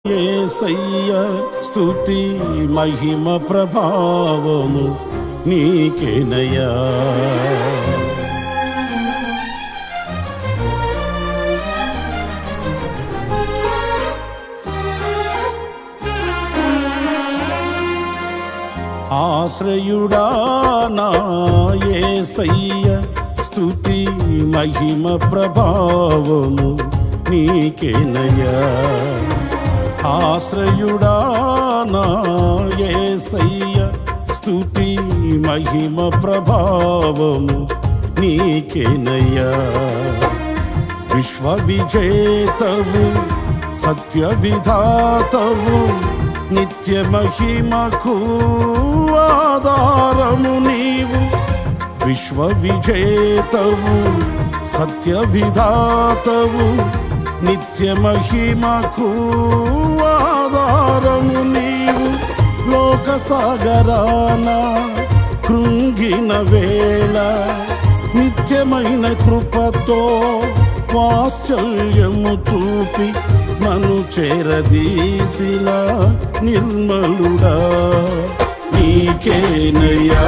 యేసయ్య స్తుతి మహిమ ప్రభావము నీకేనయ్యా. ఆశ్రయుడా నా యేసయ్య స్తుతి మహిమ ప్రభావము నీకేనయ్యా. ఆశ్రయుడా నా యేసయ్య స్తుతి మహిమ ప్రభావము నీకేనయ్యా. విశ్వ విజేతవు సత్య విధాతవు నిత్య మహిమకు ఆధారము నీవు. విశ్వ విజేతవు సత్య విధాతవు నిత్య మహిమకు ఆధారము నీవు. లోక సాగరాన కృంగిన వేళ నిత్యమైన కృపతో వాత్సల్యము చూపి నన్ను చేరదీసిన నిర్మలుడా నీకేనయ్యా.